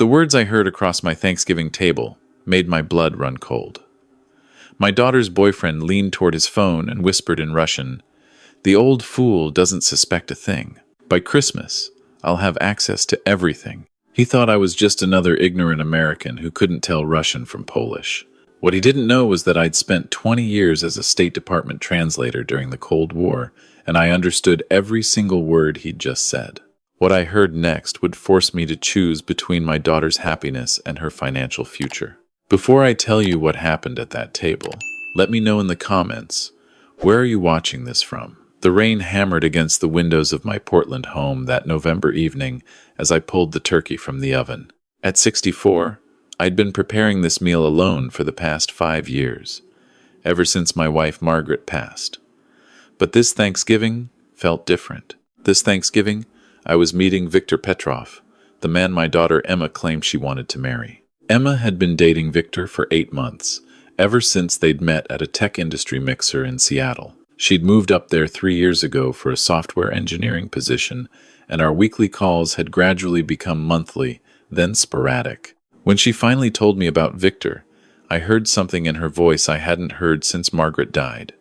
The words I heard across my Thanksgiving table made my blood run cold. My daughter's boyfriend leaned toward his phone and whispered in Russian, "The old fool doesn't suspect a thing. By Christmas, I'll have access to everything." He thought I was just another ignorant American who couldn't tell Russian from Polish. What he didn't know was that I'd spent 20 years as a State Department translator during the Cold War, and I understood every single word he'd just said. What I heard next would force me to choose between my daughter's happiness and her financial future. Before I tell you what happened at that table, let me know in the comments, where are you watching this from? The rain hammered against the windows of my Portland home that November evening as I pulled the turkey from the oven. At 64, I'd been preparing this meal alone for the past 5 years, ever since my wife Margaret passed. But this Thanksgiving felt different. This Thanksgiving, I was meeting Viktor Petrov, the man my daughter Emma claimed she wanted to marry. Emma had been dating Viktor for 8 months, ever since they'd met at a tech industry mixer in Seattle. She'd moved up there 3 years ago for a software engineering position, and our weekly calls had gradually become monthly, then sporadic. When she finally told me about Viktor, I heard something in her voice I hadn't heard since Margaret died.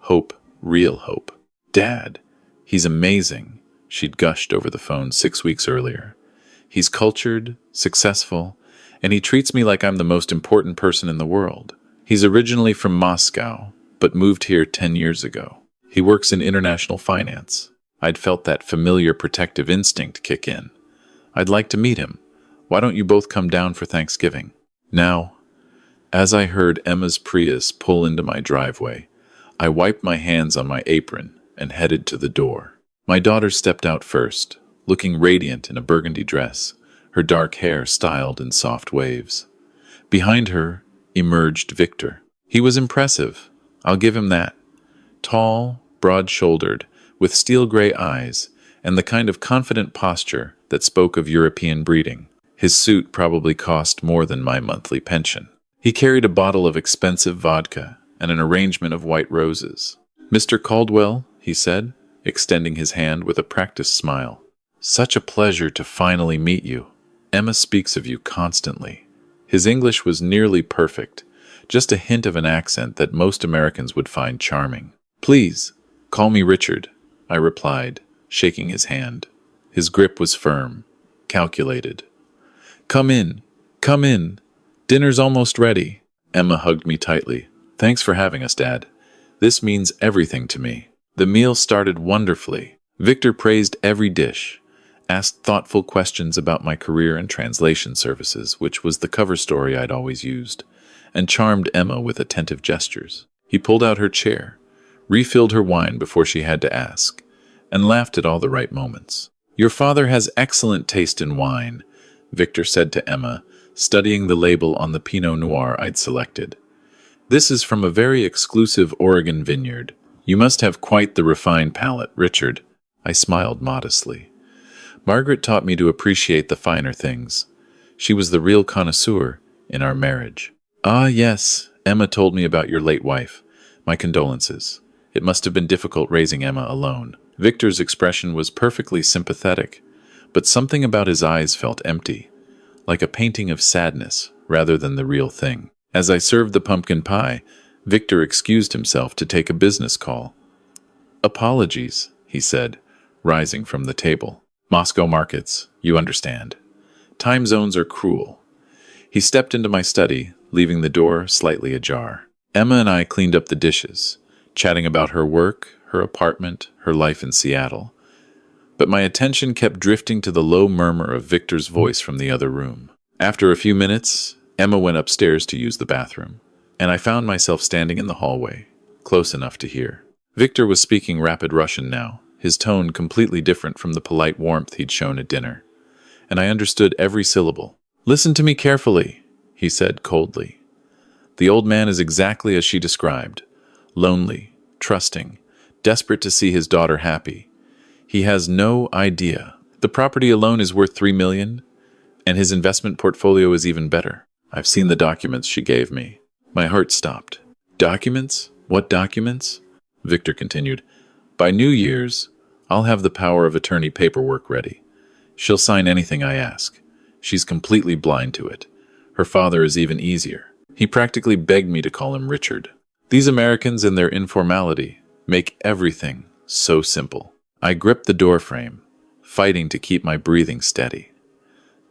Hope, real hope. "Dad, he's amazing," she'd gushed over the phone 6 weeks earlier. "He's cultured, successful, and he treats me like I'm the most important person in the world. He's originally from Moscow, but moved here 10 years ago. He works in international finance." I'd felt that familiar protective instinct kick in. "I'd like to meet him. Why don't you both come down for Thanksgiving?" Now, as I heard Emma's Prius pull into my driveway, I wiped my hands on my apron and headed to the door. My daughter stepped out first, looking radiant in a burgundy dress, her dark hair styled in soft waves. Behind her emerged Viktor. He was impressive, I'll give him that. Tall, broad-shouldered, with steel-gray eyes, and the kind of confident posture that spoke of European breeding. His suit probably cost more than my monthly pension. He carried a bottle of expensive vodka and an arrangement of white roses. "Mr. Caldwell," he said, extending his hand with a practiced smile. "Such a pleasure to finally meet you. Emma speaks of you constantly." His English was nearly perfect, just a hint of an accent that most Americans would find charming. "Please, call me Richard," I replied, shaking his hand. His grip was firm, calculated. Come in. Dinner's almost ready." Emma hugged me tightly. "Thanks for having us, Dad. This means everything to me." The meal started wonderfully. Viktor praised every dish, asked thoughtful questions about my career in translation services, which was the cover story I'd always used, and charmed Emma with attentive gestures. He pulled out her chair, refilled her wine before she had to ask, and laughed at all the right moments. "Your father has excellent taste in wine," Viktor said to Emma, studying the label on the Pinot Noir I'd selected. "This is from a very exclusive Oregon vineyard. You must have quite the refined palate, Richard." I smiled modestly. Margaret taught me to appreciate the finer things. She was the real connoisseur in our marriage. "Ah, yes," Emma told me about your late wife. "My condolences. It must have been difficult raising Emma alone." Viktor's expression was perfectly sympathetic, but something about his eyes felt empty, like a painting of sadness rather than the real thing. As I served the pumpkin pie, Viktor excused himself to take a business call. "Apologies," he said, rising from the table. "Moscow markets, you understand. Time zones are cruel." He stepped into my study, leaving the door slightly ajar. Emma and I cleaned up the dishes, chatting about her work, her apartment, her life in Seattle. But my attention kept drifting to the low murmur of Viktor's voice from the other room. After a few minutes, Emma went upstairs to use the bathroom, and I found myself standing in the hallway, close enough to hear. Viktor was speaking rapid Russian now, his tone completely different from the polite warmth he'd shown at dinner, and I understood every syllable. "Listen to me carefully," he said coldly. "The old man is exactly as she described, lonely, trusting, desperate to see his daughter happy. He has no idea. The property alone is worth $3 million, and his investment portfolio is even better. I've seen the documents she gave me." My heart stopped. "Documents? What documents?" Viktor continued. "By New Year's, I'll have the power of attorney paperwork ready. She'll sign anything I ask. She's completely blind to it. Her father is even easier. He practically begged me to call him Richard. These Americans in their informality make everything so simple. I gripped the doorframe, fighting to keep my breathing steady.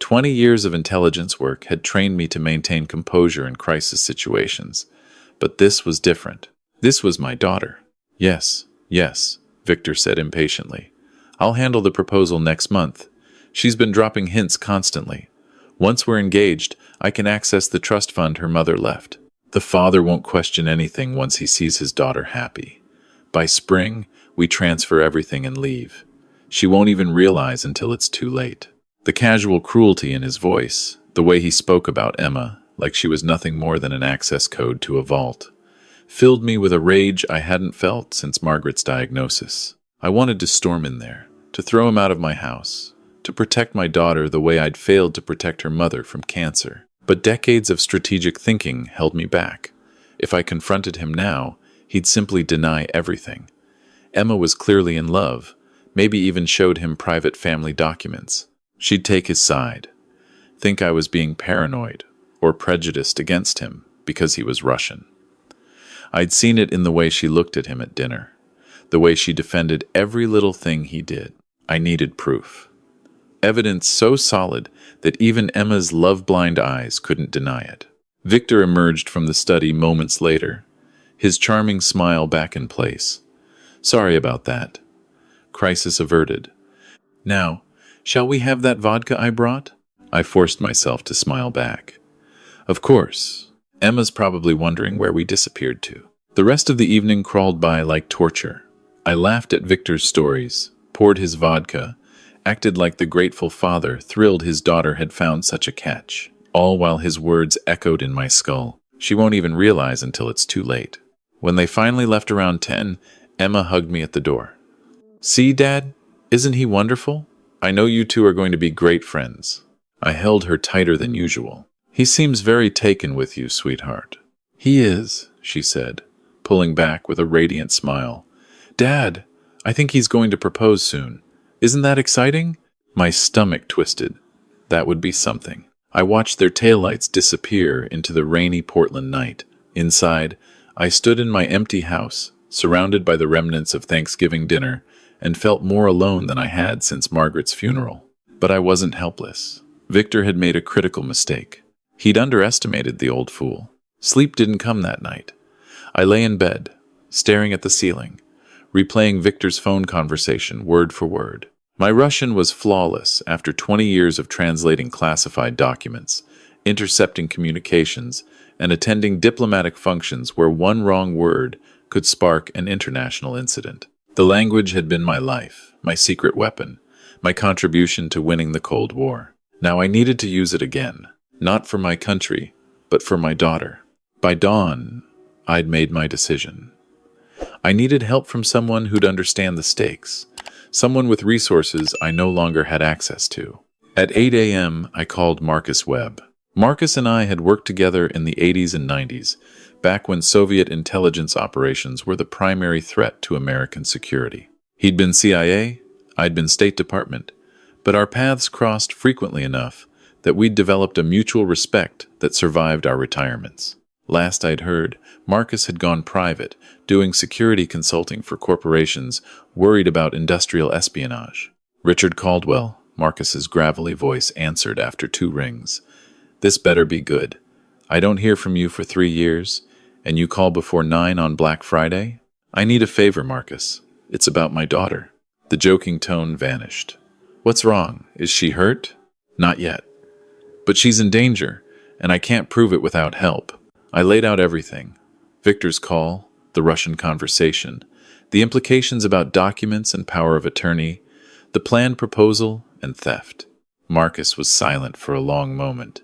20 years of intelligence work had trained me to maintain composure in crisis situations, but this was different. This was my daughter. Yes, yes, Victor said impatiently. I'll handle the proposal next month. She's been dropping hints constantly. Once we're engaged, I can access the trust fund her mother left. The father won't question anything once he sees his daughter happy. By spring, we transfer everything and leave. She won't even realize until it's too late. The casual cruelty in his voice, the way he spoke about Emma, like she was nothing more than an access code to a vault, filled me with a rage I hadn't felt since Margaret's diagnosis. I wanted to storm in there, to throw him out of my house, to protect my daughter the way I'd failed to protect her mother from cancer. But decades of strategic thinking held me back. If I confronted him now, he'd simply deny everything. Emma was clearly in love, maybe even showed him private family documents. She'd take his side, think I was being paranoid or prejudiced against him because he was Russian. I'd seen it in the way she looked at him at dinner, the way she defended every little thing he did. I needed proof. Evidence so solid that even Emma's love-blind eyes couldn't deny it. Victor emerged from the study moments later, his charming smile back in place. Sorry about that. Crisis averted. Now, shall we have that vodka I brought? I forced myself to smile back. Of course. Emma's probably wondering where we disappeared to. The rest of the evening crawled by like torture. I laughed at Victor's stories, poured his vodka, acted like the grateful father thrilled his daughter had found such a catch, all while his words echoed in my skull. She won't even realize until it's too late. When they finally left around 10, Emma hugged me at the door. See, Dad? Isn't he wonderful? I know you two are going to be great friends. I held her tighter than usual. He seems very taken with you, sweetheart. He is, she said, pulling back with a radiant smile. Dad, I think he's going to propose soon. Isn't that exciting? My stomach twisted. That would be something. I watched their taillights disappear into the rainy Portland night. Inside, I stood in my empty house, surrounded by the remnants of Thanksgiving dinner, and felt more alone than I had since Margaret's funeral. But I wasn't helpless. Victor had made a critical mistake. He'd underestimated the old fool. Sleep didn't come that night. I lay in bed, staring at the ceiling, replaying Victor's phone conversation word for word. My Russian was flawless after 20 years of translating classified documents, intercepting communications, and attending diplomatic functions where one wrong word could spark an international incident. The language had been my life, my secret weapon, my contribution to winning the Cold War. Now I needed to use it again, not for my country, but for my daughter. By dawn, I'd made my decision. I needed help from someone who'd understand the stakes, someone with resources I no longer had access to. At 8 a.m., I called Marcus Webb. Marcus and I had worked together in the 80s and 90s, back when Soviet intelligence operations were the primary threat to American security. He'd been CIA, I'd been State Department, but our paths crossed frequently enough that we'd developed a mutual respect that survived our retirements. Last I'd heard, Marcus had gone private, doing security consulting for corporations worried about industrial espionage. Richard Caldwell, Marcus's gravelly voice answered after 2 rings. This better be good. I don't hear from you for 3 years, and you call before 9 on Black Friday? I need a favor, Marcus. It's about my daughter. The joking tone vanished. What's wrong? Is she hurt? Not yet. But she's in danger, and I can't prove it without help. I laid out everything. Victor's call, the Russian conversation, the implications about documents and power of attorney, the planned proposal and theft. Marcus was silent for a long moment.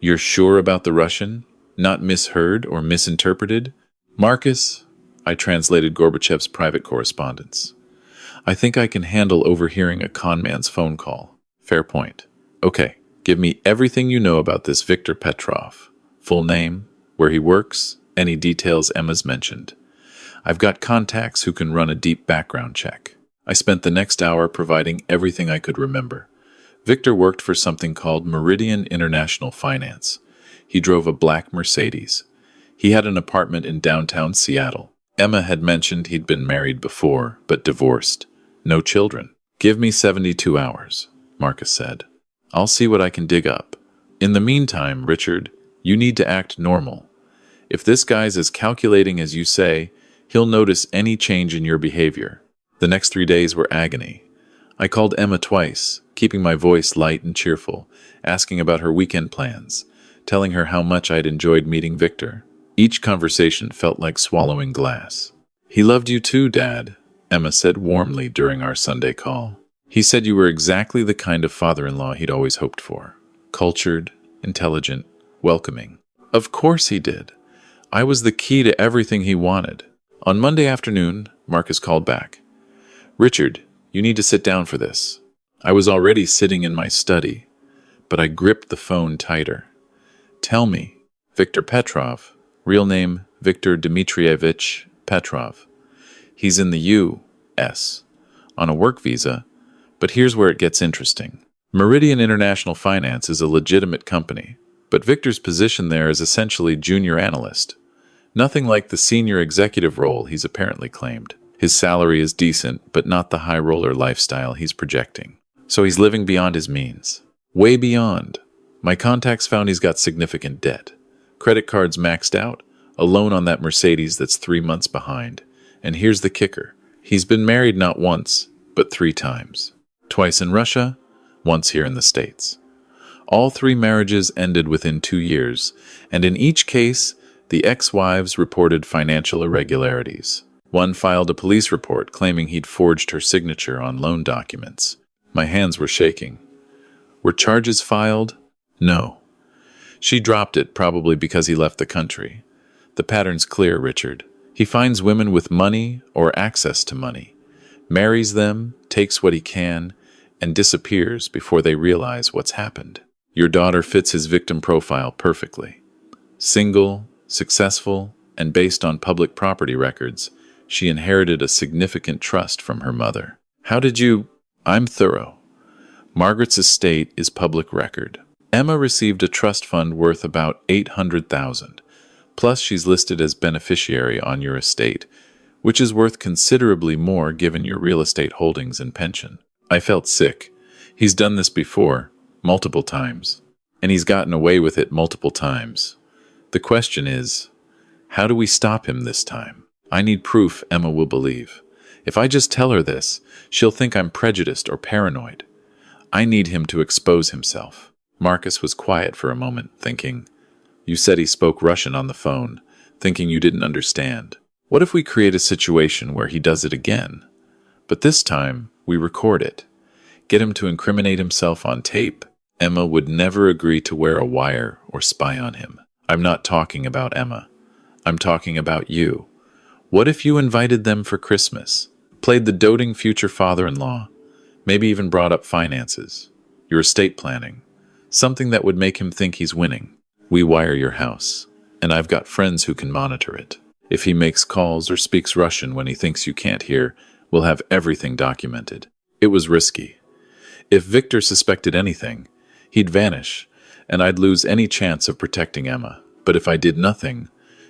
You're sure about the Russian? Not misheard or misinterpreted? Marcus, I translated Gorbachev's private correspondence. I think I can handle overhearing a con man's phone call. Fair point. Okay, give me everything you know about this Viktor Petrov. Full name, where he works, any details Emma's mentioned. I've got contacts who can run a deep background check. I spent the next hour providing everything I could remember. Victor worked for something called Meridian International Finance. He drove a black Mercedes. He had an apartment in downtown Seattle. Emma had mentioned he'd been married before, but divorced. No children. "Give me 72 hours, Marcus said. "I'll see what I can dig up. In the meantime, Richard, you need to act normal. If this guy's as calculating as you say, he'll notice any change in your behavior." The next 3 days were agony. I called Emma twice, keeping my voice light and cheerful, asking about her weekend plans, telling her how much I'd enjoyed meeting Victor. Each conversation felt like swallowing glass. "He loved you too, Dad," Emma said warmly during our Sunday call. "He said you were exactly the kind of father-in-law he'd always hoped for. Cultured, intelligent, welcoming." Of course he did. I was the key to everything he wanted. On Monday afternoon, Marcus called back. "Richard, you need to sit down for this." I was already sitting in my study, but I gripped the phone tighter. "Tell me." "Victor Petrov, real name Viktor Dmitrievich Petrov. He's in the U.S. on a work visa, but here's where it gets interesting. Meridian International Finance is a legitimate company, but Victor's position there is essentially junior analyst. Nothing like the senior executive role he's apparently claimed. His salary is decent, but not the high-roller lifestyle he's projecting. So he's living beyond his means. Way beyond. My contacts found he's got significant debt. Credit cards maxed out, a loan on that Mercedes that's 3 months behind. And here's the kicker. He's been married not once, but 3 times. Twice in Russia, once here in the States. All 3 marriages ended within 2 years, and in each case, the ex-wives reported financial irregularities. One filed a police report claiming he'd forged her signature on loan documents. My hands were shaking. Were charges filed? No. She dropped it, probably because he left the country. The pattern's clear, Richard. He finds women with money or access to money, marries them, takes what he can, and disappears before they realize what's happened. Your daughter fits his victim profile perfectly. Single, successful, and based on public property records, she inherited a significant trust from her mother. How did you... I'm thorough. Margaret's estate is public record. Emma received a trust fund worth about $800,000. Plus she's listed as beneficiary on your estate, which is worth considerably more given your real estate holdings and pension. I felt sick. He's done this before, multiple times. And he's gotten away with it multiple times. The question is, how do we stop him this time? I need proof Emma will believe. If I just tell her this, she'll think I'm prejudiced or paranoid. I need him to expose himself. Marcus was quiet for a moment, thinking, "You said he spoke Russian on the phone, thinking you didn't understand. What if we create a situation where he does it again? But this time, we record it. Get him to incriminate himself on tape. Emma would never agree to wear a wire or spy on him. I'm not talking about Emma. I'm talking about you. What if you invited them for Christmas? Played the doting future father-in-law? Maybe even brought up finances, your estate planning, something that would make him think he's winning. We wire your house, and I've got friends who can monitor it. If he makes calls or speaks Russian when he thinks you can't hear, we'll have everything documented." It was risky. If Victor suspected anything, he'd vanish, and I'd lose any chance of protecting Emma. But if I did nothing,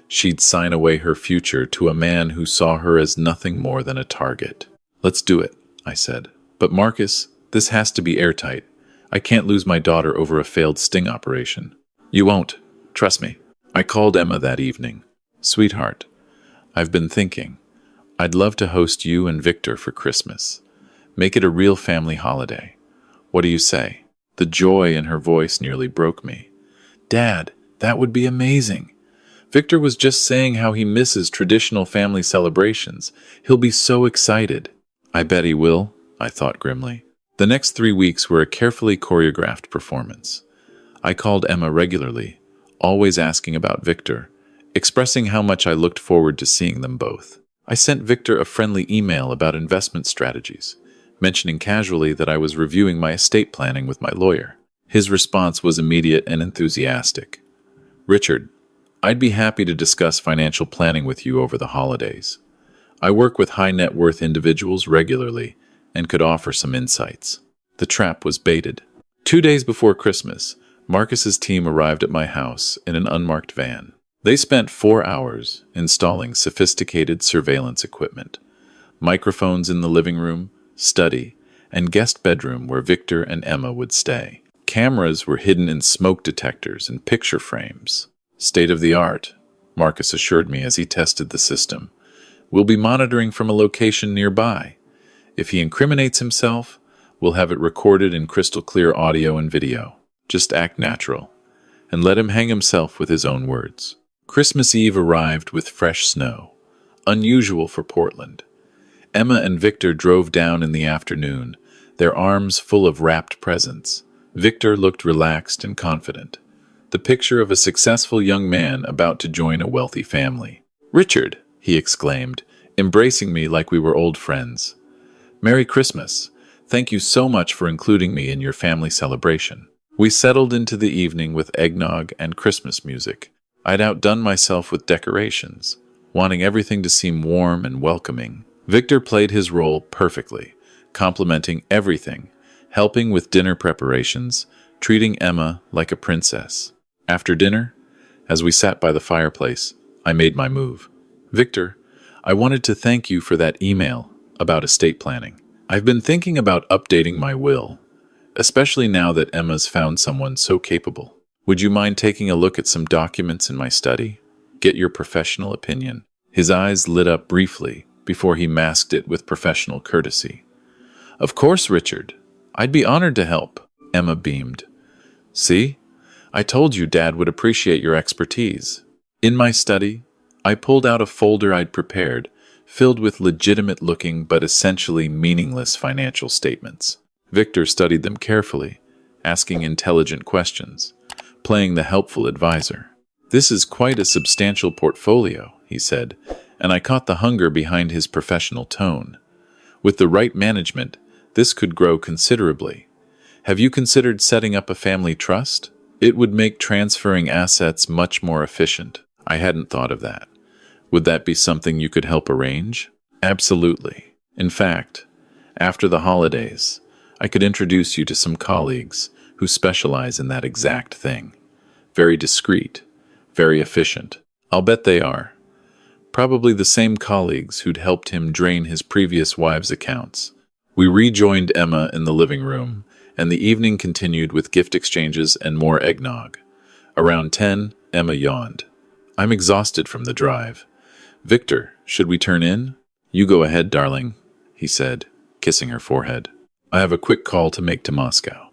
she'd sign away her future to a man who saw her as nothing more than a target. "Let's do it," I said. "But Marcus, this has to be airtight. I can't lose my daughter over a failed sting operation." "You won't. Trust me." I called Emma that evening. "Sweetheart, I've been thinking. I'd love to host you and Victor for Christmas. Make it a real family holiday. What do you say?" The joy in her voice nearly broke me. "Dad, that would be amazing. Victor was just saying how he misses traditional family celebrations. He'll be so excited." "I bet he will," I thought grimly. The next 3 weeks were a carefully choreographed performance. I called Emma regularly, always asking about Victor, expressing how much I looked forward to seeing them both. I sent Victor a friendly email about investment strategies, mentioning casually that I was reviewing my estate planning with my lawyer. His response was immediate and enthusiastic. "Richard, I'd be happy to discuss financial planning with you over the holidays. I work with high net worth individuals regularly and could offer some insights." The trap was baited. 2 days before Christmas, Marcus's team arrived at my house in an unmarked van. They spent 4 hours installing sophisticated surveillance equipment, microphones in the living room, study, and guest bedroom where Victor and Emma would stay. Cameras were hidden in smoke detectors and picture frames. State of the art, Marcus assured me as he tested the system. We'll be monitoring from a location nearby. If he incriminates himself, we'll have it recorded in crystal clear audio and video. Just act natural, and let him hang himself with his own words. Christmas Eve arrived with fresh snow, unusual for Portland. Emma and Victor drove down in the afternoon, their arms full of wrapped presents. Victor looked relaxed and confident, the picture of a successful young man about to join a wealthy family. "Richard," he exclaimed, embracing me like we were old friends. "Merry Christmas. Thank you so much for including me in your family celebration." We settled into the evening with eggnog and Christmas music. I'd outdone myself with decorations, wanting everything to seem warm and welcoming. Victor played his role perfectly, complimenting everything, helping with dinner preparations, treating Emma like a princess. After dinner, as we sat by the fireplace, I made my move. "Victor, I wanted to thank you for that email about estate planning. I've been thinking about updating my will, especially now that Emma's found someone so capable. Would you mind taking a look at some documents in my study? Get your professional opinion." His eyes lit up briefly before he masked it with professional courtesy. "Of course, Richard. I'd be honored to help." Emma beamed. "See? I told you Dad would appreciate your expertise." In my study, I pulled out a folder I'd prepared, filled with legitimate-looking but essentially meaningless financial statements. Victor studied them carefully, asking intelligent questions, playing the helpful advisor. "This is quite a substantial portfolio," he said, and I caught the hunger behind his professional tone. "With the right management, this could grow considerably. Have you considered setting up a family trust? It would make transferring assets much more efficient." I hadn't thought of that. "Would that be something you could help arrange?" "Absolutely. In fact, after the holidays, I could introduce you to some colleagues who specialize in that exact thing. Very discreet, very efficient. I'll bet they are. Probably the same colleagues who'd helped him drain his previous wives' accounts." We rejoined Emma in the living room, and the evening continued with gift exchanges and more eggnog. Around 10, Emma yawned. "I'm exhausted from the drive. Victor, should we turn in?" "You go ahead, darling," he said, kissing her forehead. "I have a quick call to make to Moscow.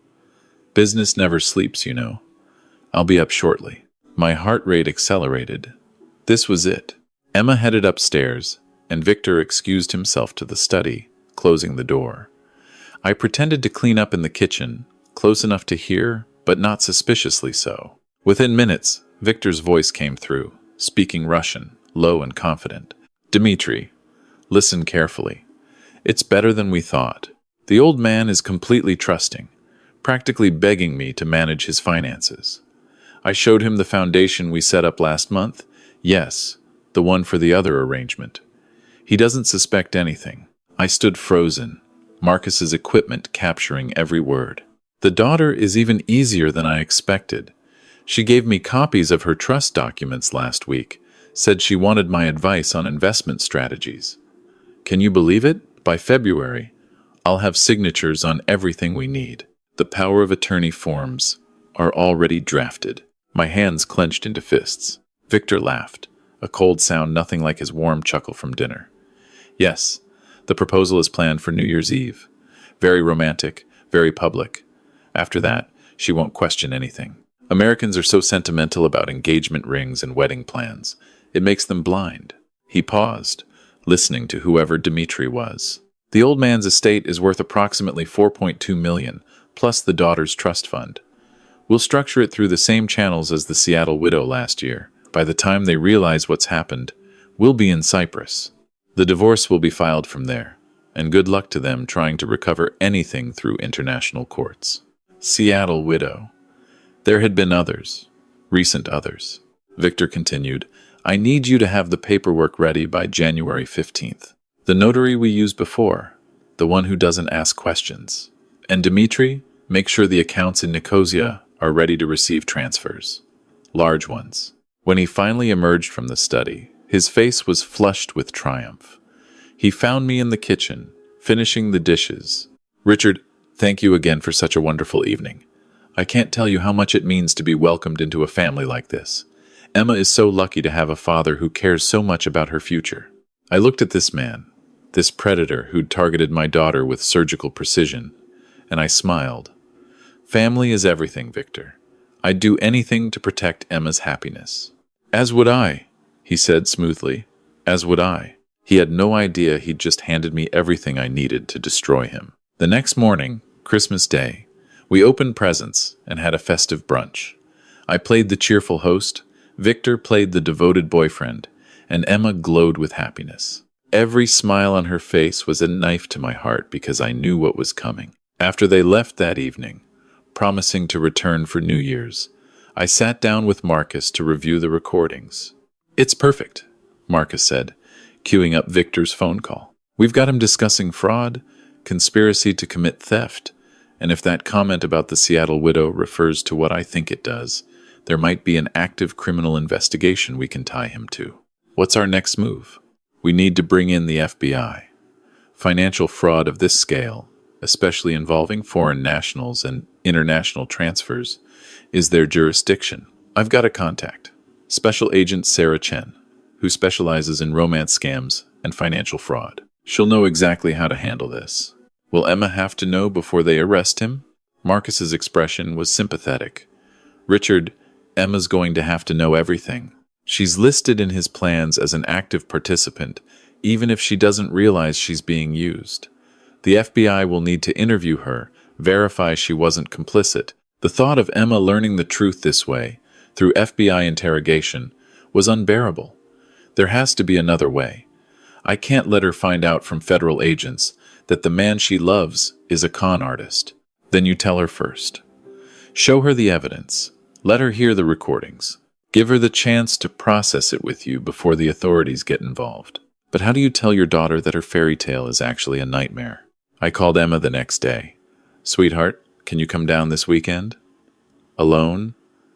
Business never sleeps, you know. I'll be up shortly." My heart rate accelerated. This was it. Emma headed upstairs, and Victor excused himself to the study, closing the door. I pretended to clean up in the kitchen, close enough to hear, but not suspiciously so. Within minutes, Victor's voice came through, speaking Russian, low and confident. "Dmitri, listen carefully. It's better than we thought. The old man is completely trusting, practically begging me to manage his finances. I showed him the foundation we set up last month. Yes, the one for the other arrangement. He doesn't suspect anything." I stood frozen, Marcus's equipment capturing every word. "The daughter is even easier than I expected. She gave me copies of her trust documents last week, said she wanted my advice on investment strategies. Can you believe it? By February, I'll have signatures on everything we need. The power of attorney forms are already drafted." My hands clenched into fists. Victor laughed, a cold sound nothing like his warm chuckle from dinner. "Yes, the proposal is planned for New Year's Eve. Very romantic, very public. After that, she won't question anything. Americans are so sentimental about engagement rings and wedding plans. It makes them blind." He paused, listening to whoever Dmitri was. "The old man's estate is worth approximately $4.2 million, plus the daughter's trust fund. We'll structure it through the same channels as the Seattle widow last year. By the time they realize what's happened, we'll be in Cyprus. The divorce will be filed from there, and good luck to them trying to recover anything through international courts." Seattle widow. There had been others, recent others. Victor continued, "I need you to have the paperwork ready by January 15th. The notary we used before, the one who doesn't ask questions. And Dmitri, Make sure the accounts in Nicosia are ready to receive transfers. Large ones. When he finally emerged from the study, his face was flushed with triumph. He found me in the kitchen, finishing the dishes. Richard, thank you again for such a wonderful evening. I can't tell you how much it means to be welcomed into a family like this. Emma is so lucky to have a father who cares so much about her future. I looked at this man, this predator who'd targeted my daughter with surgical precision, and I smiled. Family is everything, Victor. I'd do anything to protect Emma's happiness. As would I, he said smoothly. As would I. He had no idea he'd just handed me everything I needed to destroy him. The next morning, Christmas Day, we opened presents and had a festive brunch. I played the cheerful host, Victor played the devoted boyfriend, and Emma glowed with happiness. Every smile on her face was a knife to my heart because I knew what was coming. After they left that evening, promising to return for New Year's, I sat down with Marcus to review the recordings. It's perfect, Marcus said, queuing up Victor's phone call. We've got him discussing fraud, conspiracy to commit theft, and if that comment about the Seattle widow refers to what I think it does, there might be an active criminal investigation we can tie him to. What's our next move? We need to bring in the FBI. Financial fraud of this scale, especially involving foreign nationals and international transfers, is their jurisdiction. I've got a contact, Special Agent Sarah Chen, who specializes in romance scams and financial fraud. She'll know exactly how to handle this. Will Emma have to know before they arrest him? Marcus's expression was sympathetic. Richard, Emma's going to have to know everything. She's listed in his plans as an active participant, even if she doesn't realize she's being used. The FBI will need to interview her, verify she wasn't complicit. The thought of Emma learning the truth this way, through FBI interrogation, was unbearable. There has to be another way. I can't let her find out from federal agents that the man she loves is a con artist. Then you tell her first. Show her the evidence. Let her hear the recordings. Give her the chance to process it with you before the authorities get involved. But how do you tell your daughter that her fairy tale is actually a nightmare? I called Emma the next day. Sweetheart, can you come down this weekend? Alone?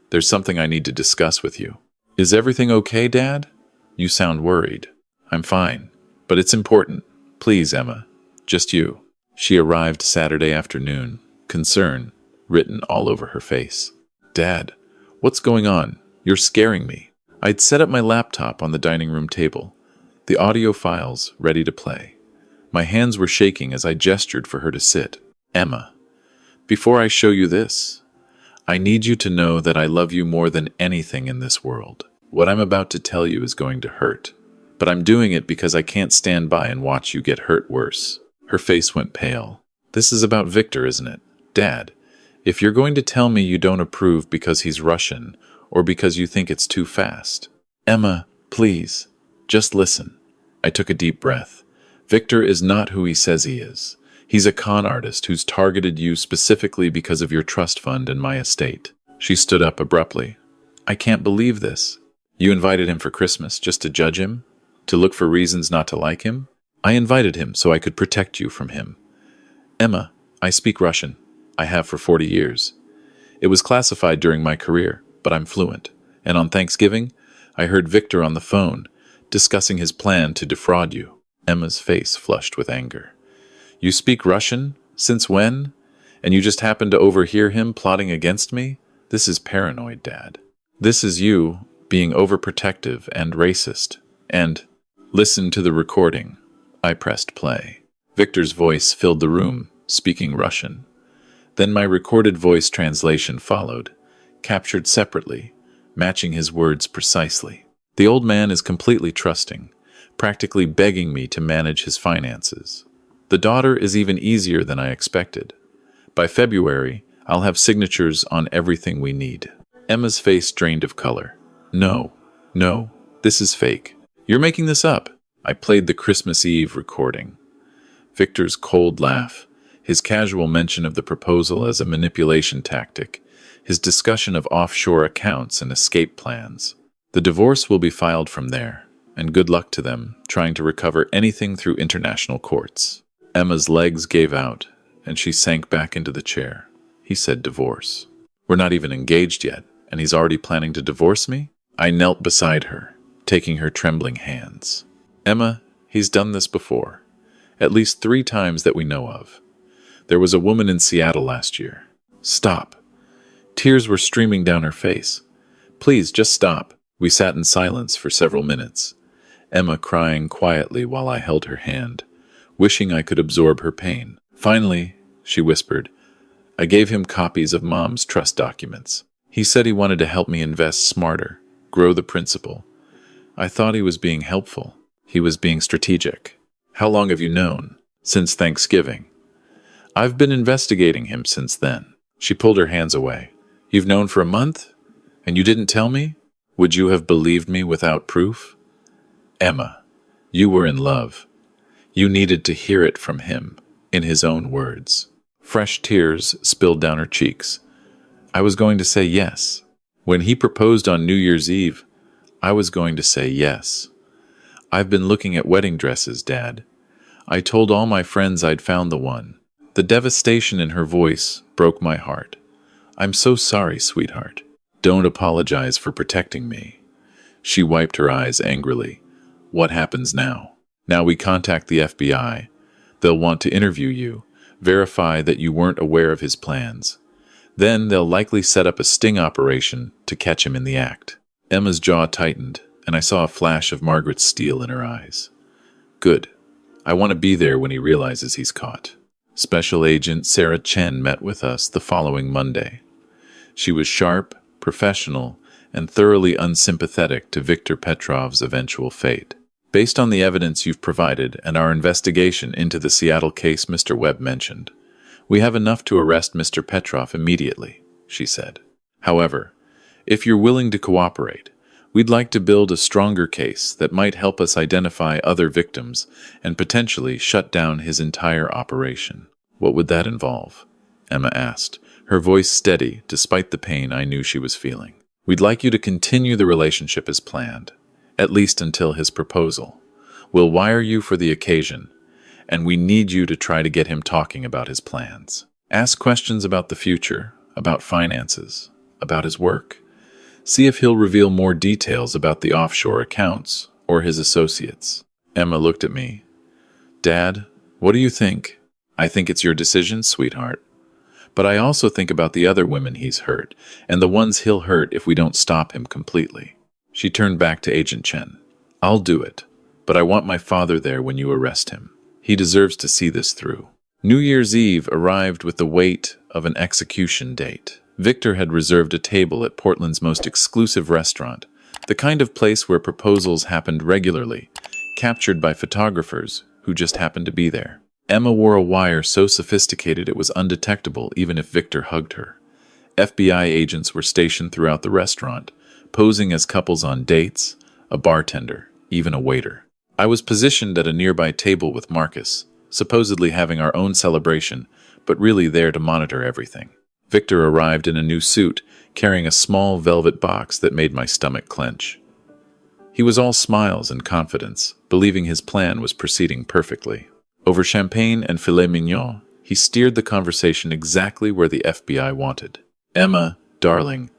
There's something I need to discuss with you. Is everything okay, Dad? You sound worried. I'm fine, but it's important. Please, Emma. Just you. She arrived Saturday afternoon, concern written all over her face. Dad, what's going on? You're scaring me. I'd set up my laptop on the dining room table, the audio files ready to play. My hands were shaking as I gestured for her to sit. Emma, before I show you this, I need you to know that I love you more than anything in this world. What I'm about to tell you is going to hurt, but I'm doing it because I can't stand by and watch you get hurt worse. Her face went pale. This is about Victor, isn't it? Dad, if you're going to tell me you don't approve because he's Russian or because you think it's too fast. Emma, please, just listen. I took a deep breath. Victor is not who he says he is. He's a con artist who's targeted you specifically because of your trust fund and my estate. She stood up abruptly. I can't believe this. You invited him for Christmas just to judge him? To look for reasons not to like him? I invited him so I could protect you from him. Emma, I speak Russian. I have for 40 years. It was classified during my career, but I'm fluent. And on Thanksgiving, I heard Victor on the phone, discussing his plan to defraud you. Emma's face flushed with anger. You speak Russian? Since when? And you just happened to overhear him plotting against me? This is paranoid, Dad. This is you being overprotective and racist. And listen to the recording. I pressed play. Victor's voice filled the room, speaking Russian. Then my recorded voice translation followed, captured separately, matching his words precisely. The old man is completely trusting, practically begging me to manage his finances. The daughter is even easier than I expected. By February, I'll have signatures on everything we need. Emma's face drained of color. No, this is fake. You're making this up. I played the Christmas Eve recording. Victor's cold laugh, his casual mention of the proposal as a manipulation tactic, his discussion of offshore accounts and escape plans. The divorce will be filed from there, and good luck to them trying to recover anything through international courts. Emma's legs gave out, and she sank back into the chair. He said divorce. We're not even engaged yet, and he's already planning to divorce me? I knelt beside her, taking her trembling hands. Emma, he's done this before. At least 3 times that we know of. There was a woman in Seattle last year. Stop. Tears were streaming down her face. Please, just stop. We sat in silence for several minutes, Emma crying quietly while I held her hand, wishing I could absorb her pain. Finally, she whispered, I gave him copies of Mom's trust documents. He said he wanted to help me invest smarter, grow the principal. I thought he was being helpful. He was being strategic. How long have you known? Since Thanksgiving. I've been investigating him since then. She pulled her hands away. You've known for a month? And you didn't tell me? Would you have believed me without proof? Emma, you were in love. You needed to hear it from him, in his own words. Fresh tears spilled down her cheeks. I was going to say yes. When he proposed on New Year's Eve, I was going to say yes. I've been looking at wedding dresses, Dad. I told all my friends I'd found the one. The devastation in her voice broke my heart. I'm so sorry, sweetheart. Don't apologize for protecting me. She wiped her eyes angrily. What happens now? Now we contact the FBI. They'll want to interview you, verify that you weren't aware of his plans. Then they'll likely set up a sting operation to catch him in the act. Emma's jaw tightened, and I saw a flash of Margaret's steel in her eyes. Good. I want to be there when he realizes he's caught. Special Agent Sarah Chen met with us the following Monday. She was sharp, professional, and thoroughly unsympathetic to Viktor Petrov's eventual fate. Based on the evidence you've provided and our investigation into the Seattle case Mr. Webb mentioned, we have enough to arrest Mr. Petrov immediately, she said. However, if you're willing to cooperate, we'd like to build a stronger case that might help us identify other victims and potentially shut down his entire operation. What would that involve? Emma asked, her voice steady despite the pain I knew she was feeling. We'd like you to continue the relationship as planned, at least until his proposal. We'll wire you for the occasion, and we need you to try to get him talking about his plans. Ask questions about the future, about finances, about his work. See if he'll reveal more details about the offshore accounts or his associates. Emma looked at me. Dad, what do you think? I think it's your decision, sweetheart. But I also think about the other women he's hurt, and the ones he'll hurt if we don't stop him completely. She turned back to Agent Chen. I'll do it, but I want my father there when you arrest him. He deserves to see this through. New Year's Eve arrived with the weight of an execution date. Victor had reserved a table at Portland's most exclusive restaurant, the kind of place where proposals happened regularly, captured by photographers who just happened to be there. Emma wore a wire so sophisticated it was undetectable even if Victor hugged her. FBI agents were stationed throughout the restaurant, posing as couples on dates, a bartender, even a waiter. I was positioned at a nearby table with Marcus, supposedly having our own celebration, but really there to monitor everything. Victor arrived in a new suit, carrying a small velvet box that made my stomach clench. He was all smiles and confidence, believing his plan was proceeding perfectly. Over champagne and filet mignon, he steered the conversation exactly where the FBI wanted. Emma, darling,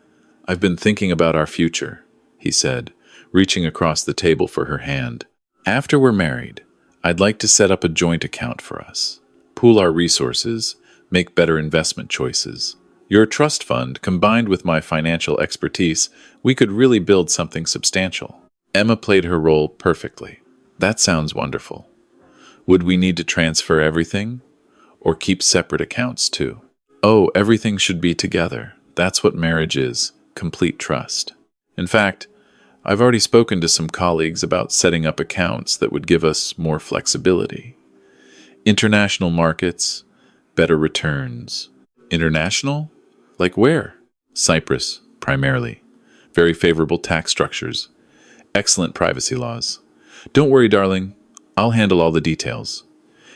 I've been thinking about our future, he said, reaching across the table for her hand. After we're married, I'd like to set up a joint account for us, pool our resources, make better investment choices. Your trust fund, combined with my financial expertise, we could really build something substantial. Emma played her role perfectly. That sounds wonderful. Would we need to transfer everything? Or keep separate accounts too? Oh, everything should be together. That's what marriage is, complete trust. In fact, I've already spoken to some colleagues about setting up accounts that would give us more flexibility. International markets, better returns. International? Like where? Cyprus, primarily. Very favorable tax structures. Excellent privacy laws. Don't worry, darling. I'll handle all the details.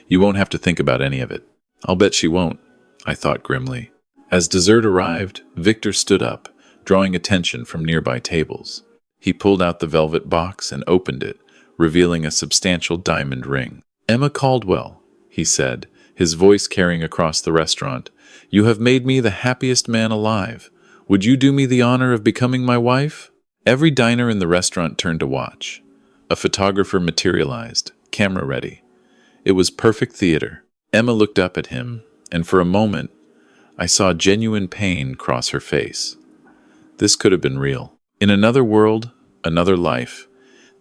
You won't have to think about any of it. I'll bet she won't, I thought grimly. As dessert arrived, Victor stood up, drawing attention from nearby tables. He pulled out the velvet box and opened it, revealing a substantial diamond ring. Emma Caldwell, he said, his voice carrying across the restaurant, You have made me the happiest man alive. Would you do me the honor of becoming my wife? Every diner in the restaurant turned to watch. A photographer materialized, camera ready. It was perfect theater. Emma looked up at him, and for a moment, I saw genuine pain cross her face. This could have been real. In another world, another life,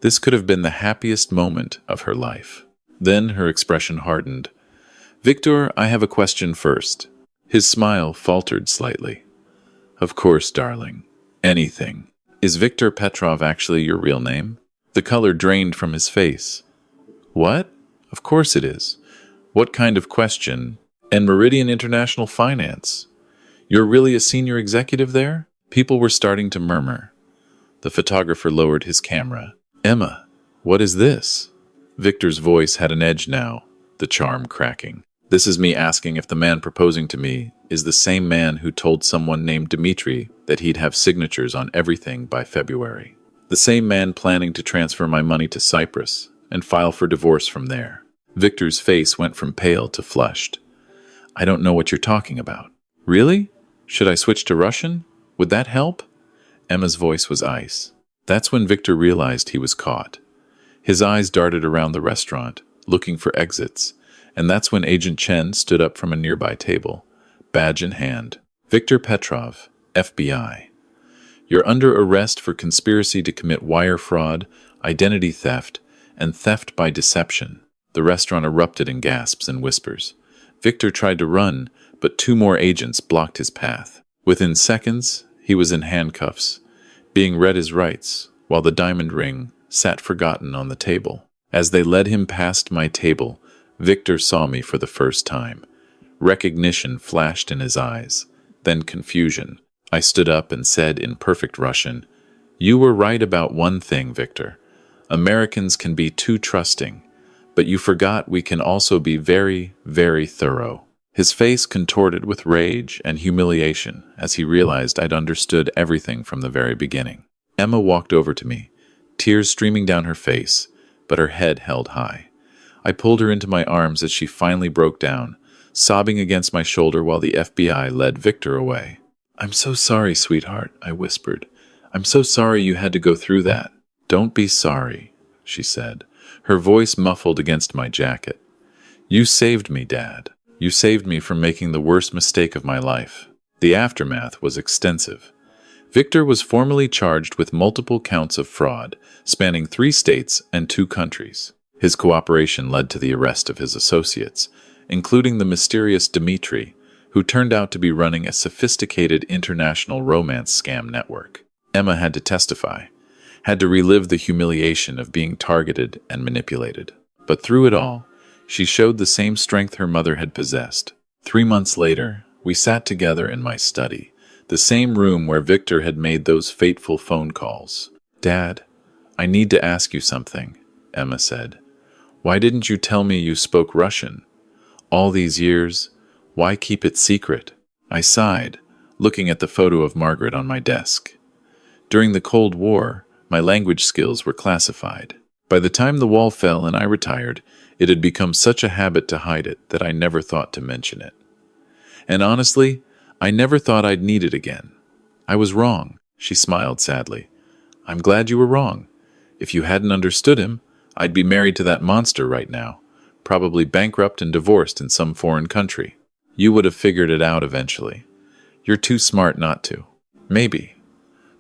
this could have been the happiest moment of her life. Then her expression hardened. Victor, I have a question first. His smile faltered slightly. Of course, darling. Anything. Is Victor Petrov actually your real name? The color drained from his face. What? Of course it is. What kind of question? And Meridian International Finance. You're really a senior executive there? People were starting to murmur. The photographer lowered his camera. Emma, what is this? Victor's voice had an edge now, the charm cracking. This is me asking if the man proposing to me is the same man who told someone named Dmitri that he'd have signatures on everything by February. The same man planning to transfer my money to Cyprus and file for divorce from there. Victor's face went from pale to flushed. I don't know what you're talking about. Really? Should I switch to Russian? Would that help? Emma's voice was ice. That's when Victor realized he was caught. His eyes darted around the restaurant, looking for exits, and that's when Agent Chen stood up from a nearby table, badge in hand. Victor Petrov, FBI. You're under arrest for conspiracy to commit wire fraud, identity theft, and theft by deception. The restaurant erupted in gasps and whispers. Victor tried to run, but 2 more agents blocked his path. Within seconds, he was in handcuffs, being read his rights, while the diamond ring sat forgotten on the table. As they led him past my table, Victor saw me for the first time. Recognition flashed in his eyes, then confusion. I stood up and said in perfect Russian, You were right about one thing, Victor. Americans can be too trusting, but you forgot we can also be very, very thorough. His face contorted with rage and humiliation as he realized I'd understood everything from the very beginning. Emma walked over to me, tears streaming down her face, but her head held high. I pulled her into my arms as she finally broke down, sobbing against my shoulder while the FBI led Victor away. I'm so sorry, sweetheart, I whispered. I'm so sorry you had to go through that. Don't be sorry, she said, her voice muffled against my jacket. You saved me, Dad. You saved me from making the worst mistake of my life. The aftermath was extensive. Victor was formally charged with multiple counts of fraud, spanning 3 states and 2 countries. His cooperation led to the arrest of his associates, including the mysterious Dmitri, who turned out to be running a sophisticated international romance scam network. Emma had to testify, had to relive the humiliation of being targeted and manipulated. But through it all, she showed the same strength her mother had possessed. 3 months later, we sat together in my study, the same room where Victor had made those fateful phone calls. Dad, I need to ask you something, Emma said. Why didn't you tell me you spoke Russian? All these years, why keep it secret? I sighed, looking at the photo of Margaret on my desk. During the Cold War, my language skills were classified. By the time the wall fell and I retired, it had become such a habit to hide it that I never thought to mention it. And honestly, I never thought I'd need it again. I was wrong, she smiled sadly. I'm glad you were wrong. If you hadn't understood him, I'd be married to that monster right now, probably bankrupt and divorced in some foreign country. You would have figured it out eventually. You're too smart not to. Maybe.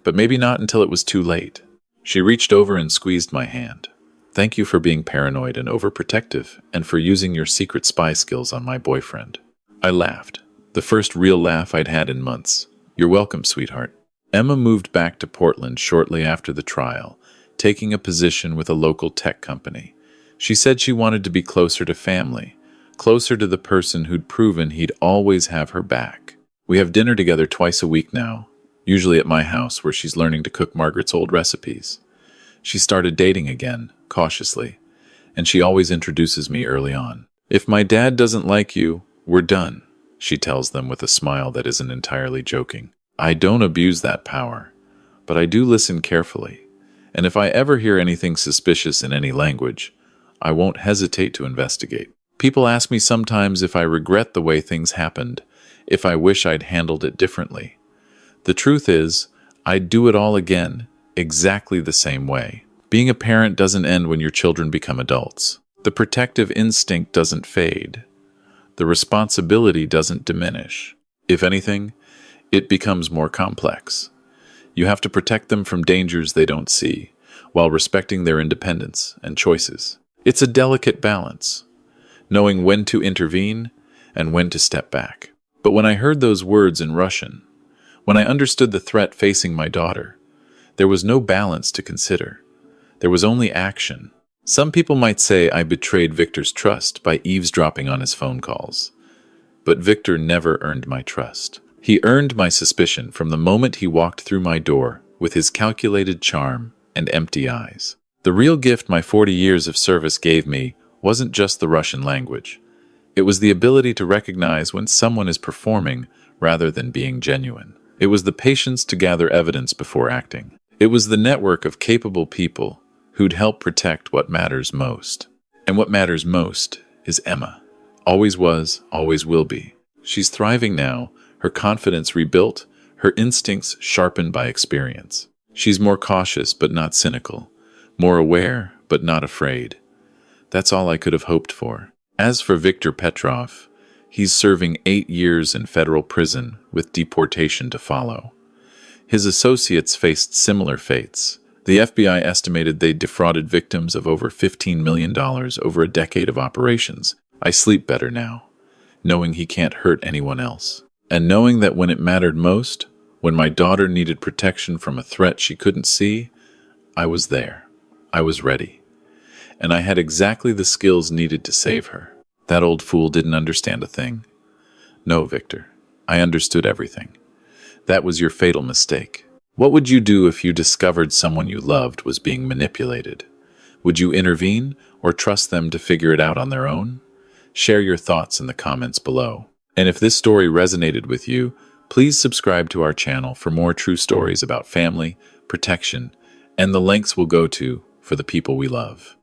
But maybe not until it was too late. She reached over and squeezed my hand. Thank you for being paranoid and overprotective, and for using your secret spy skills on my boyfriend. I laughed, the first real laugh I'd had in months. You're welcome, sweetheart. Emma moved back to Portland shortly after the trial, taking a position with a local tech company. She said she wanted to be closer to family, closer to the person who'd proven he'd always have her back. We have dinner together twice a week now, usually at my house where she's learning to cook Margaret's old recipes. She started dating again, cautiously, and she always introduces me early on. If my dad doesn't like you, we're done, she tells them with a smile that isn't entirely joking. I don't abuse that power, but I do listen carefully, and if I ever hear anything suspicious in any language, I won't hesitate to investigate. People ask me sometimes if I regret the way things happened, if I wish I'd handled it differently. The truth is, I'd do it all again, exactly the same way. Being a parent doesn't end when your children become adults. The protective instinct doesn't fade. The responsibility doesn't diminish. If anything, it becomes more complex. You have to protect them from dangers they don't see, while respecting their independence and choices. It's a delicate balance, knowing when to intervene and when to step back. But when I heard those words in Russian, when I understood the threat facing my daughter, there was no balance to consider. There was only action. Some people might say I betrayed Victor's trust by eavesdropping on his phone calls. But Victor never earned my trust. He earned my suspicion from the moment he walked through my door with his calculated charm and empty eyes. The real gift my 40 years of service gave me wasn't just the Russian language. It was the ability to recognize when someone is performing rather than being genuine. It was the patience to gather evidence before acting. It was the network of capable people who'd help protect what matters most. And what matters most is Emma. Always was, always will be. She's thriving now, her confidence rebuilt, her instincts sharpened by experience. She's more cautious but not cynical, more aware but not afraid. That's all I could have hoped for. As for Viktor Petrov, he's serving 8 years in federal prison with deportation to follow. His associates faced similar fates. The FBI estimated they defrauded victims of over $15 million over a decade of operations. I sleep better now, knowing he can't hurt anyone else. And knowing that when it mattered most, when my daughter needed protection from a threat she couldn't see, I was there. I was ready. And I had exactly the skills needed to save her. That old fool didn't understand a thing. No, Victor, I understood everything. That was your fatal mistake. What would you do if you discovered someone you loved was being manipulated? Would you intervene or trust them to figure it out on their own? Share your thoughts in the comments below. And if this story resonated with you, please subscribe to our channel for more true stories about family, protection, and the lengths we'll go to for the people we love.